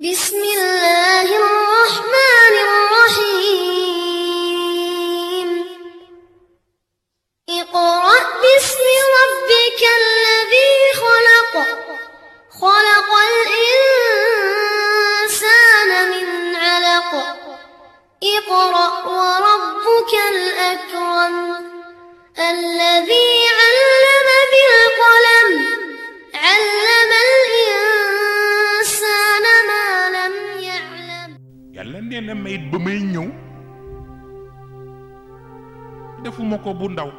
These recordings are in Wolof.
بسم الله الرحمن الرحيم اقرأ باسم ربك الذي خلق خلق الإنسان من علق اقرأ وربك الأكرم الذي علم بالقلم علم الإنسان ما لم يعلم yàlla nee na mayit ba may ñëw defuma ko bu ndaw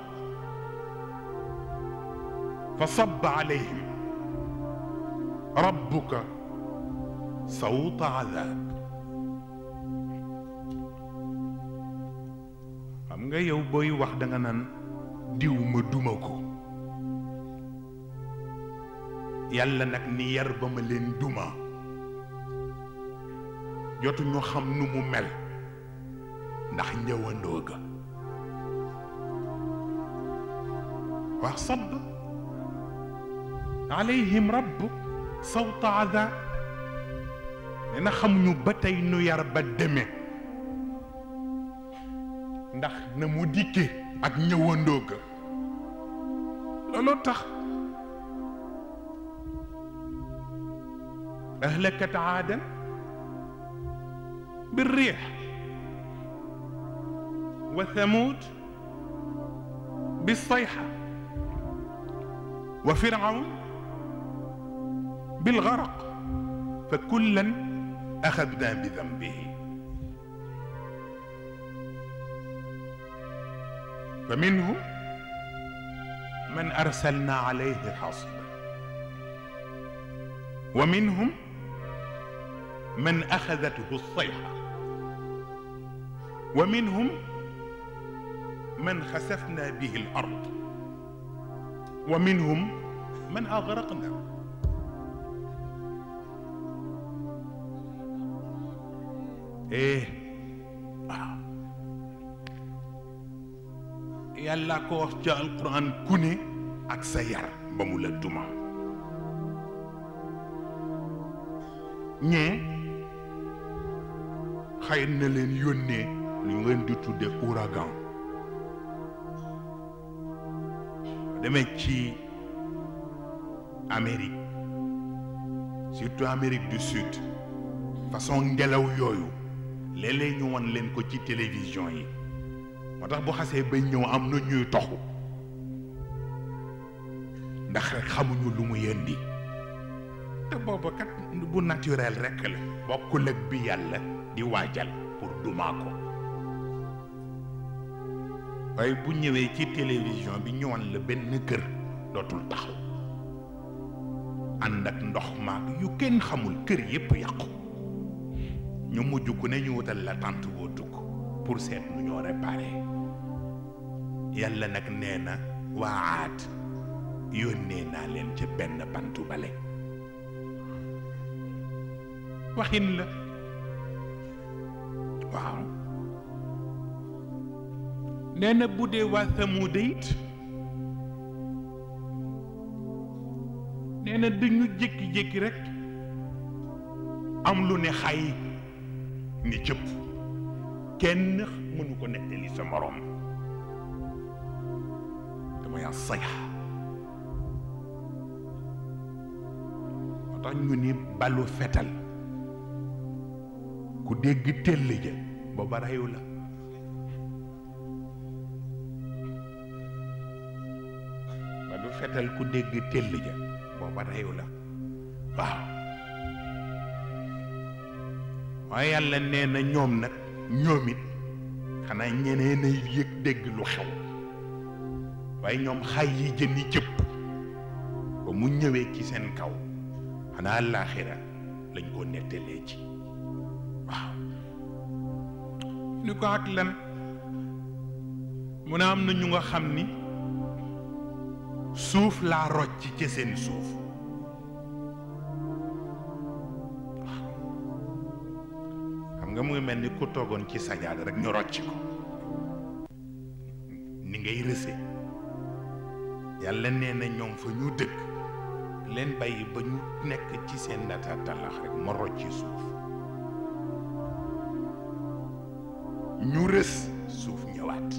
fa sabba alayhim rabbuka sawta azab xam nga yow booy wax da nga naan diw ma duma ko yàlla nag ni yar ba ma leen duma jotu ñu xam nu mu mel ndax ñëwandoo ga wax sabb alayhim rabbuk sawta azab nee na xamuñu ba tey nu yar ba deme ndax na mu dikke ak ñëwandoo ga looloo tax أهلكت عادا بالريح وثمود بالصيحة وفرعون بالغرق فكلا أخذنا بذنبه فمنهم من أرسلنا عليه حاصبا ومنهم من أخذته الصيحة ومنهم من خسفنا به الأرض ومنهم من أغرقنا يلا كو جاء القرآن كوني ak sa yar ba mu la duma ñee xëy na leen yónnee lu ngeen di tudde ouragan demee ci Amérique surtout Amérique du Sud façon ngelaw yooyu léeg-léeg ñu won leen ko ci télévision yi moo tax bu xasee ba ñëw am na ñuy toxu ndax rek xamuñu lu mu yendi te booba kat bu naturel rek la bokkul ak bi yàlla di waajal pour dumaa ko waaye bu ñëwee ci télévision bi ñëwoon la benn kër dootul taxaw ànd ak ndox maag yu kenn xamul kër yépp yàqu ñu mujj ku ne ñu wutal la tànt boo dugg pour seet nu ñoo réparé yàlla nag nee na waa Aad yónnee naa leen ci benn bantu bale waxin la waaw nee na bu dee waa Samuuda it nee na dañu jékki-jékki rek am lu ne xay ni cëpp kenn mënu ko nettali sa morom dama yaa sayx moo tax ñu ni balu fetal ku dégg tell ja booba reyu la balu fetal ku dégg tell ja booba reyu la waaw waaye yàlla nee na ñoom nag ñoom it xanaa ñeneen a yëg dégg lu xew waaye ñoom xay yi jëni jëpp ba mu ñëwee ci seen kaw xanaa àllaaxira lañ ko nettalee ci waaw ni ko ak lan mu ne am na ñu nga xam ni suuf laa rocc ci seen suuf waaw xam nga mu ngi mel ni ku toogoon ci sajaada rek ñu rocc ko ni ngay rëse yàlla nee na ñoom fa ñu dëkk leen bàyyi ba ñu nekk ci seen ndatatalax rek ma rocc ci suuf ñu rës suuf ñëwaat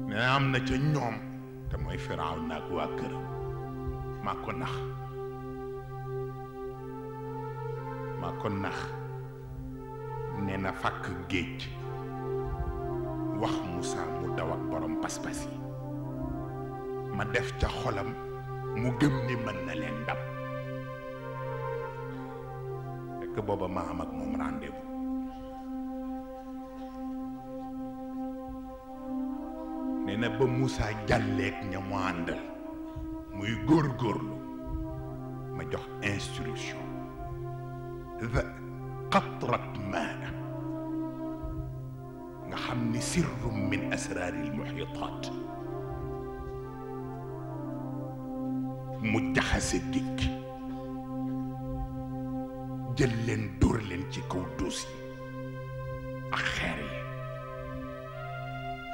ne am na ca ñoom te mooy Firaaw naag waa këram maa ko nax nee na fàkk géej wax Moussa mu daw ak borom pas-pas yi ma def ca xolam mu gëm ni mën na leen dab fekk booba ma am ak moom rendez-vous nee na ba Moussa jàlleeg ña mu àndal muy góorgóorlu ma jox instruction qatrat maa nga xam ni sirrum min asraaril muhitaat mu jaxase géej jël leen dóor leen ci kaw duus yi ak xeer yi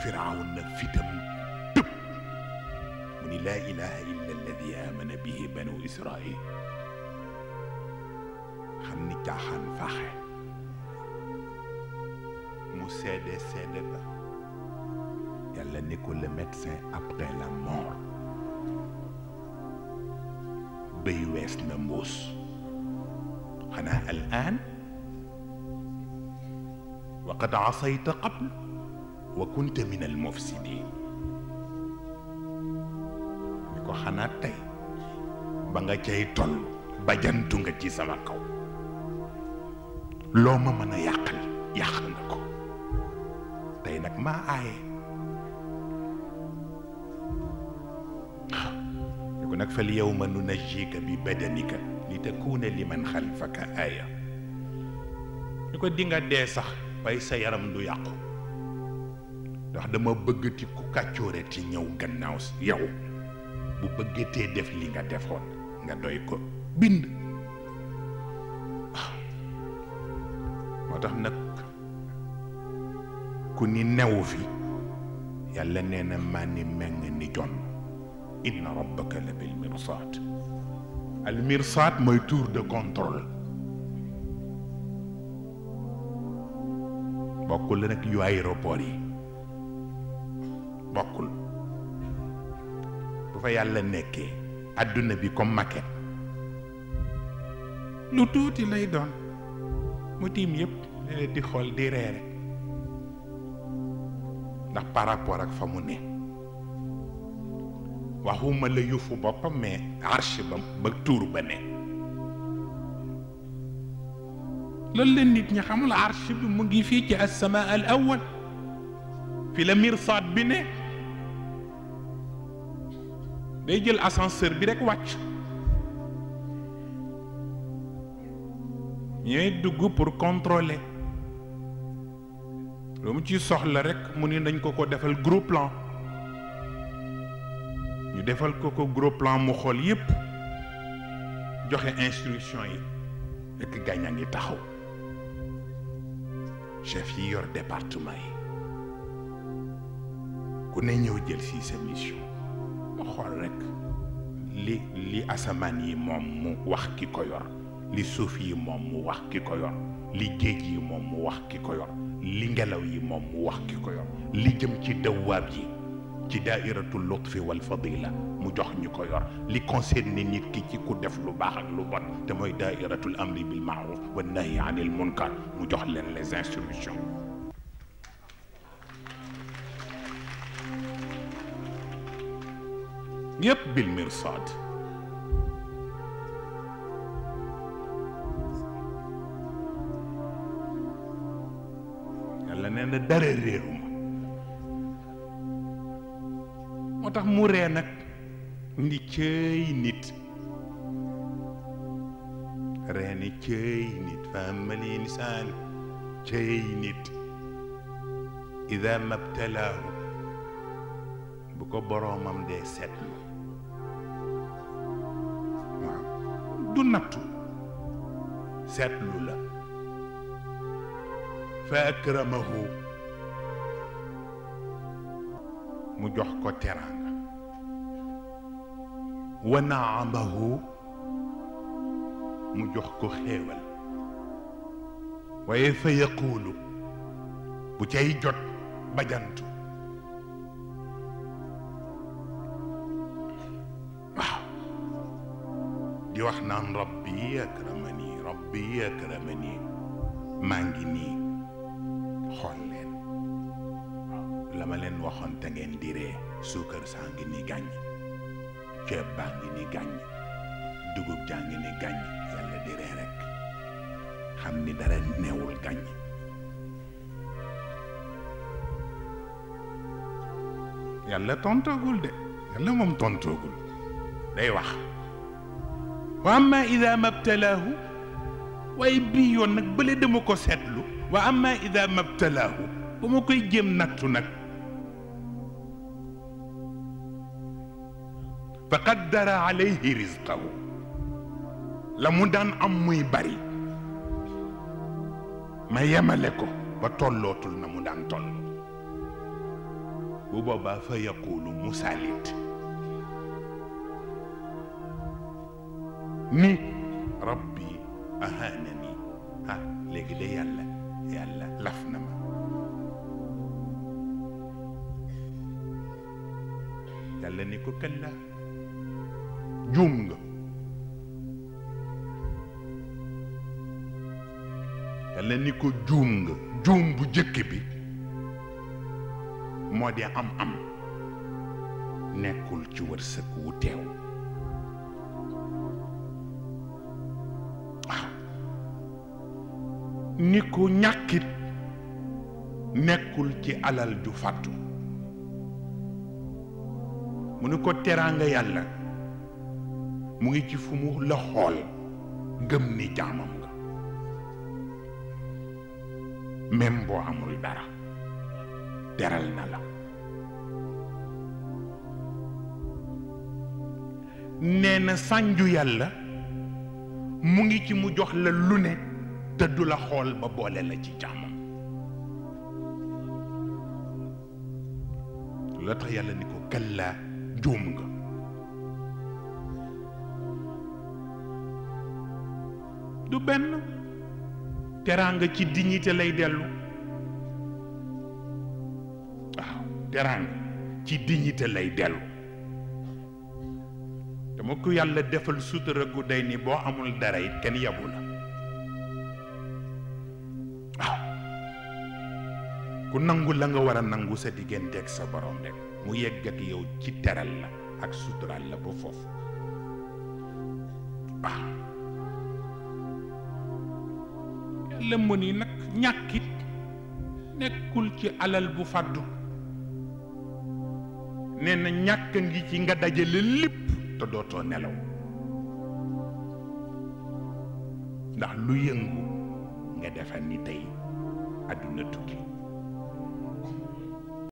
Firawna na fitam tëb mu ni laa ilaha illa alladi amana bihi banu israil xam ni caaxaan faaxe mu seede ba yàlla ne ko le médecin après la mort béy wees na mbuus xanaa al aan wa qad asayta qabl wa kunta min al mufsidin ni ko xanaa tey ba nga cay toll bajantu nga ci sama kaw loo ma mën a yàqal yàq nga ko tey nag maa aaye ni ko nag fal yawma nunajjika bi badanika li takuna liman xalfaka aaya ni ko di nga dee sax waaye sa yaram du yàqu ndax dama bëggati ku kàccooreti ñëw gannaaw yow bu bëggatee def li nga defoon nga doy ko bind moo tax nag ku ni newu fi yàlla nee na maa ni meng ni jon inna rabbaka la bil mirsaat al mirsaat mooy tour de contrôle bokkul nag yu aéroport yi bokkul bu fa yàlla nekkee adduna bi comme maquette lu tuuti lay doon mu tiim yëpp leen di xool di reere ndax par rapport ak fa mu ne waxuma la yufu boppam mais arche ba tuur ba ne loolu la nit ñi xamul arche bi mu ngi fii ci as-samaa al awwal fi la mirsaat bi ne day jël ascenseur bi rek wàcc ñooy dugg pour contrôler lu mu ci soxla rek mu ni nañ ko defal gros plan ñu defal ko gros plan mu xool yépp joxe instruction yi rek gaañ a ngi taxaw chef yi yor département yi ku ne ñëw jël si sa mission mu xool rek li asamaan yi moom mu wax ki ko yor li suuf yi moom mu wax ki ko yor li géej yi moom mu wax ki ko yor li ngelaw yi moom mu wax ki ko yor li jëm ci dawaab yi ci daairatul lutfi wal fadila mu jox ñu ko yor li concerne nit ki ci ku def lu baax ak lu bon te mooy daairatul amri bil maaruf wa nahyi anil munkar mu jox leen les instructions yépp bil mirsaad yàlla nee na dara réeruma moo tax mu ree nag ni cëy nit ree ni cëy nit fa amal insaan cëy nit ida mabtalaahu bu ko boroomam dee seetlu waaw du nattu seetlu la fa akramahu mu jox ko teraanga wa naamahu mu jox ko xéewal waaye fa yaquulu bu cay jot bajantu waaw di wax naan rabbi akramani maa ngi nii xool leen la ma leen waxoon te ngeen di ree suukar saa ngi ni gàññ ceeb baa ngi ni gàññ dugub jaa ngi ni gàññ yàlla di ree rek xam ni dara neewul gàññ yàlla tontoogul de yàlla moom tontoogul day wax wa amma ida mabtalaahu waaye bii yoon nag bële dama ko seetlu wa amma ida mabtalaahu ba ma koy jéem nattu nag fa qaddara alayhi rizqahu la mu daan am muy bari ma yemale ko ba tollootul na mu daan toll bu boobaa fa yaqulu musaalit ni rabbi ahanani ah léegi de yàlla laf na ma yàlla ni ko kalla juum nga yàlla ni ko juum nga juum bu jëkk bi moo di am nekkul ci wërsëg wu teew waaw ni ko ñàkkit nekkul ci alal ju fàttu mu ni ko teraanga yàlla mu ngi ci fu mu la xool gëm ni jaamam nga même boo amul dara teral na la nee na sànju yàlla mu ngi ci mu jox la lu ne te du la xool ba boole la ci jaamam la tax yàlla ni ko kallaa juum nga du benn teraanga ci dignité lay dellu waaw teraanga ci dignité lay dellu dama ko yàlla defal sutura gu day ni boo amul dara it kenn yabu la waaw ku nangu la nga war a nangu sa digganteeg sa borom rek mu yegg ak yow ci teral la ak sutural la ba foofu waaw yàlla mu ni nag ñàkkit nekkul ci alal bu fàddu nee na ñàkk ngi ci nga dajale lépp te dootoo nelaw ndax lu yëngu nga defal ni tey àdduna tukki